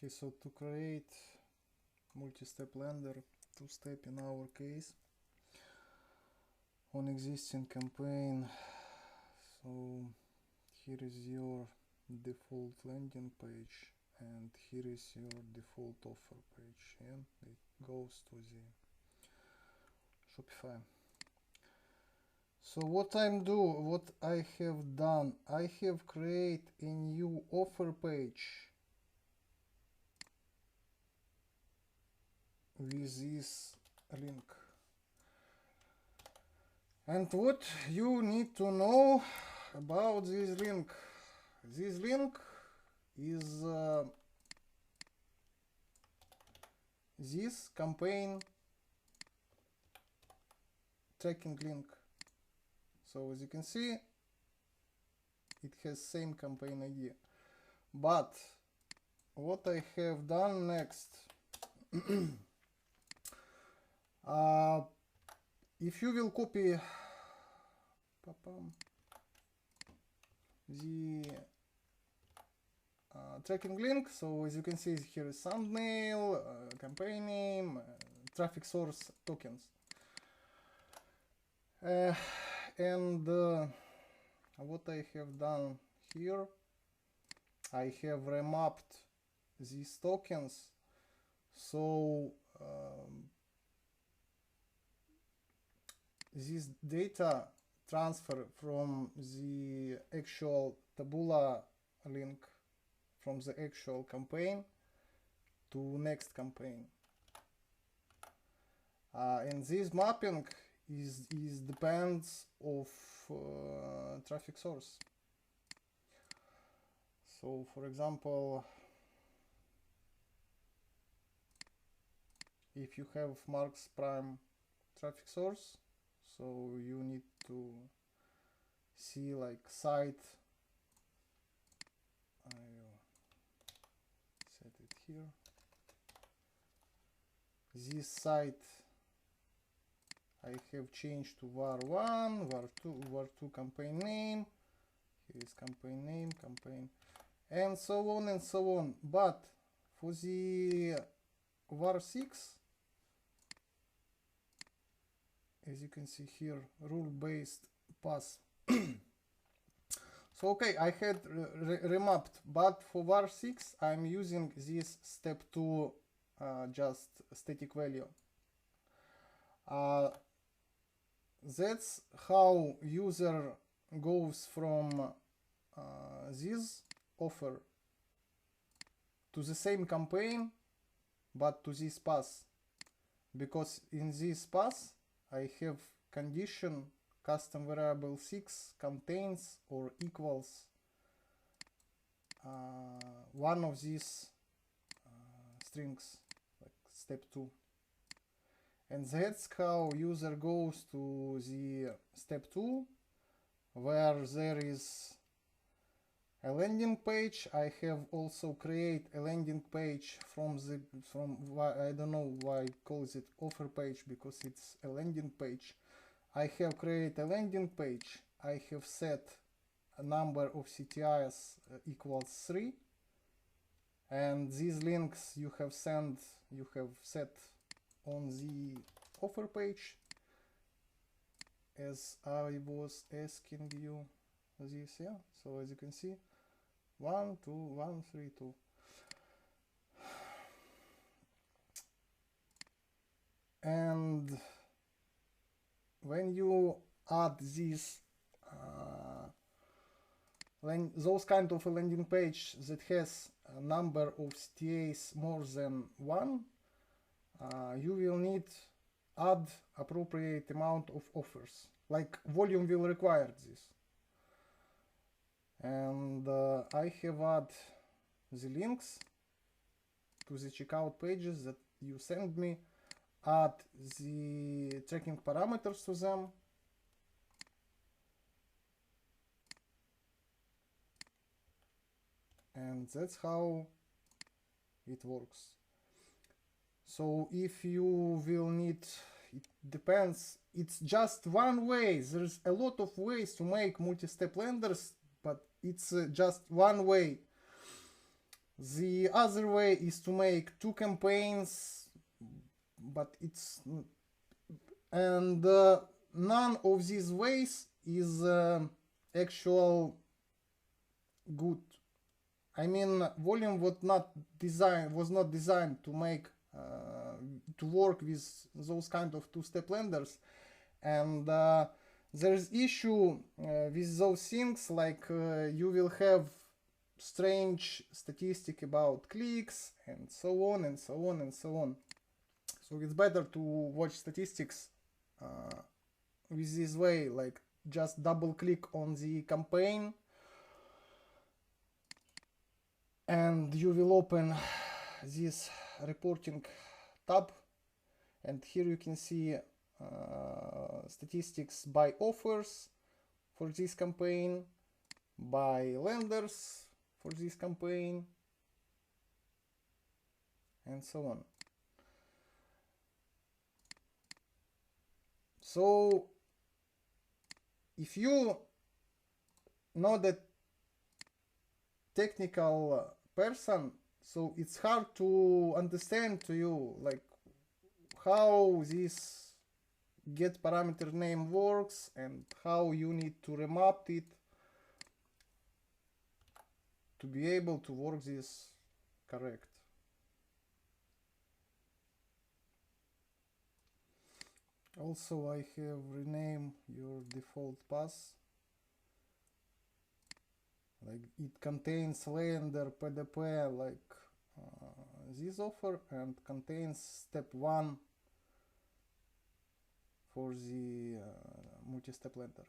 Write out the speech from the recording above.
Okay, so to create multi-step lender, two-step in our case, on existing campaign, so here is your default landing page and here is your default offer page, and it goes to the Shopify. So what I have done, I have created a new offer page with this link. And what you need to know about this link is this campaign tracking link. So as you can see, it has same campaign ID. But what I have done next, if you will copy the tracking link, so as you can see here is thumbnail, campaign name, traffic source tokens. And what I have done here, I have remapped these tokens, so this data transfer from the actual tabula link from the actual campaign to next campaign, and this mapping is depends of traffic source. So for example, if you have Marks Prime traffic source, so you need to see like site, I will set it here, this site I have changed to var1, var2 campaign name, here is campaign name, campaign, and so on and so on. But for the var6, as you can see here, rule-based pass. So okay, I had remapped, but for var6 I'm using this step 2 just static value. That's how user goes from this offer to the same campaign but to this pass, because in this pass I have condition custom variable 6 contains or equals one of these strings, like step 2. And that's how user goes to the step 2, where there is a landing page. I have also create a landing page from I don't know why I call it offer page, because it's a landing page. I have created a landing page. I have set a number of CTIs equals 3, and these links you have set on the offer page, as I was asking you this, yeah. So as you can see, 1, 2, 1, 3, 2. And when you add these those kind of a landing page that has a number of CTAs more than 1, you will need add appropriate amount of offers, like volume will require this. And I have add the links to the checkout pages that you send me, add the tracking parameters to them, and that's how it works. So if you will need, it depends, it's just one way. There's a lot of ways to make multi-step lenders, but it's just one way. The other way is to make two campaigns, but it's and none of these ways is actual good. I mean, Volume was not designed to make to work with those kind of two-step lenders, and there's issue with those things, like you will have strange statistic about clicks and so on and so on and so on. So it's better to watch statistics with this way, like just double click on the campaign and you will open this reporting tab, and here you can see statistics by offers for this campaign, by lenders for this campaign, and so on. So if you know that technical person, so it's hard to understand to you like how this get parameter name works and how you need to remap it to be able to work this correct. Also, I have renamed your default path. Like it contains lender PDP like this offer, and contains step 1 for the multi-step lender.